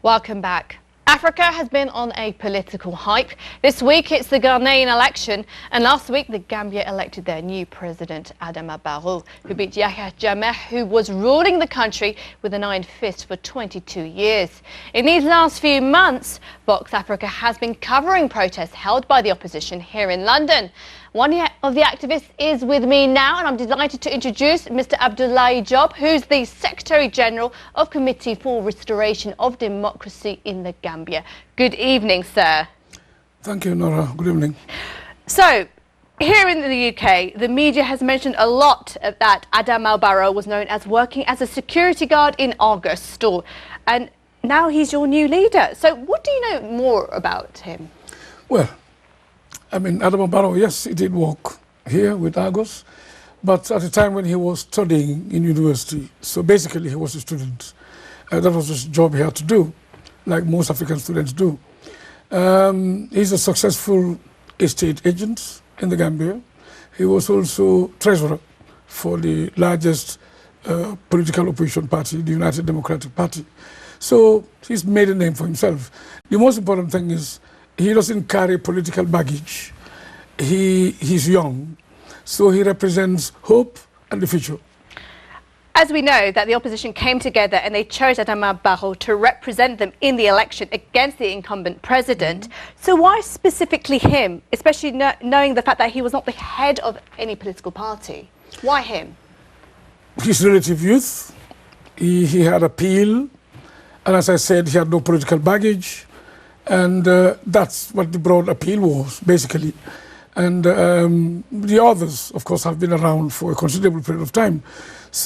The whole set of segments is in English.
Welcome back. Africa has been on a political hype. This week it's the Ghanaian election, and last week the Gambia elected their new president, Adama Barrow, who beat Jammeh, who was ruling the country with an iron fist for 22 years. In these last few months, Voxafrica has been covering protests held by the opposition here in London. One of the activists is with me now, and I'm delighted to introduce Mr. Abdulai Jobe, who's the Secretary General of Committe for Restoration of Democracy in the Gambia. Good evening, sir. Thank you, Nora. Good evening. So, here in the UK, the media has mentioned a lot that Adama Barrow was known as working as a security guard in August, and now he's your new leader. So, what do you know more about him? Well, I mean, Adama Barrow, yes, he did work here with Argos, but at the time when he was studying in university, so basically he was a student. That was his job he had to do, like most African students do. He's a successful estate agent in the Gambia. He was also treasurer for the largest political opposition party, the United Democratic Party. So he's made a name for himself. The most important thing is he doesn't carry political baggage. He's young, so he represents hope and the future. As we know that the opposition came together and they chose Adama Barrow to represent them in the election against the incumbent president. So why specifically him, especially knowing the fact that he was not the head of any political party? Why him? His relative youth, he had appeal, and as I said, he had no political baggage. And that's what the broad appeal was, basically. And the others, of course, have been around for a considerable period of time.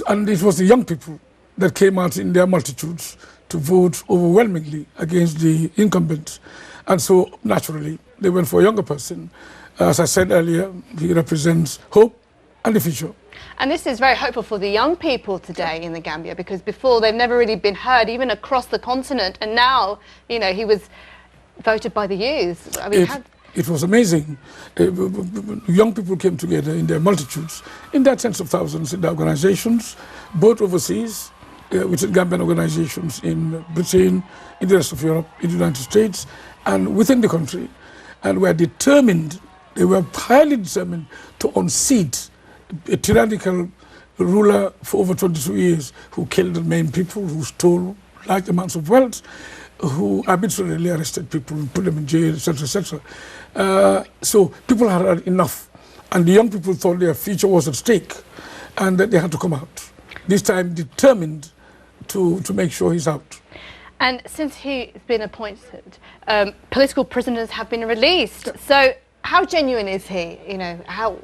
And it was the young people that came out in their multitudes to vote overwhelmingly against the incumbent. And so, naturally, they went for a younger person. As I said earlier, he represents hope and the future. And this is very hopeful for the young people today in the Gambia, because before they've never really been heard, even across the continent. And now, you know, he was voted by the youth. I mean, it was amazing. Young people came together in their multitudes, in their tens of thousands, in their organizations, both overseas, within Gambian organizations in Britain, in the rest of Europe, in the United States, and within the country. And were determined, they were highly determined to unseat a tyrannical ruler for over 22 years who killed and maimed people, who stole large amounts of wealth, who arbitrarily arrested people and put them in jail, etc., etc. So people had had enough, and the young people thought their future was at stake, and that they had to come out. This time determined to make sure he's out. And since he's been appointed, political prisoners have been released. So how genuine is he? You know, how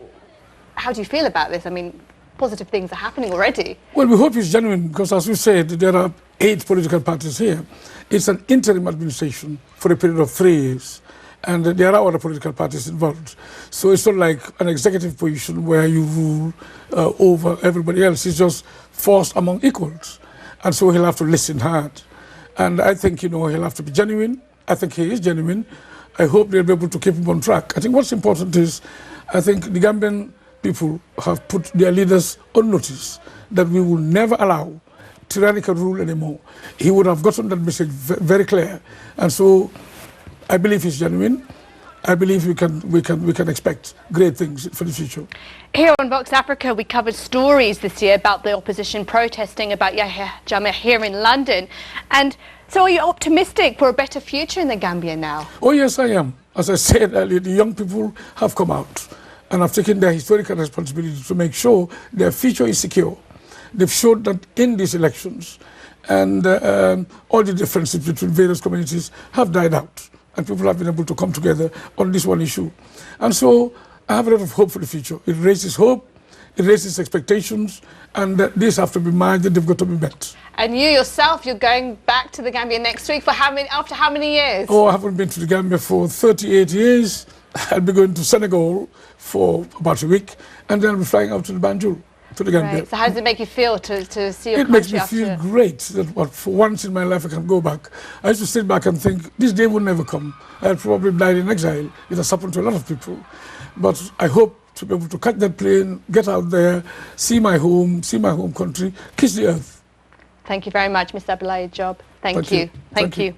do you feel about this? I mean, positive things are happening already. Well, we hope he's genuine, because as we said, there are 8 political parties here. It's an interim administration for a period of 3 years, and there are other political parties involved. So it's not like an executive position where you rule over everybody else. It's just forced among equals. And so he'll have to listen hard. And I think, you know, he'll have to be genuine. I think he is genuine. I hope they'll be able to keep him on track. I think what's important is, I think the Gambian people have put their leaders on notice that we will never allow tyrannical rule anymore. He would have gotten that message very clear, and so I believe he's genuine. I believe we can expect great things for the future. Here on Voxafrica, we covered stories this year about the opposition protesting about Yahyah Jammeh here in London. And so, are you optimistic for a better future in the Gambia now? Oh yes, I am. As I said earlier, the young people have come out and have taken their historical responsibility to make sure their future is secure. They've showed that in these elections, and all the differences between various communities have died out, and people have been able to come together on this one issue. And so I have a lot of hope for the future. It raises hope, it raises expectations, and these have to be managed, and they've got to be met. And you yourself, you're going back to the Gambia next week for after how many years? Oh, I haven't been to the Gambia for 38 years. I'll be going to Senegal for about a week, and then I'll be flying out to the Banjul, to the Gambia. Right. So how does it make you feel to see your country? It makes me feel great that for once in my life I can go back. I used to sit back and think, this day will never come. I'll probably die in exile. It has happened to a lot of people. But I hope to be able to catch that plane, get out there, see my home country, kiss the earth. Thank you very much, Mr. Abdulai Jobe. Thank you. Thank you.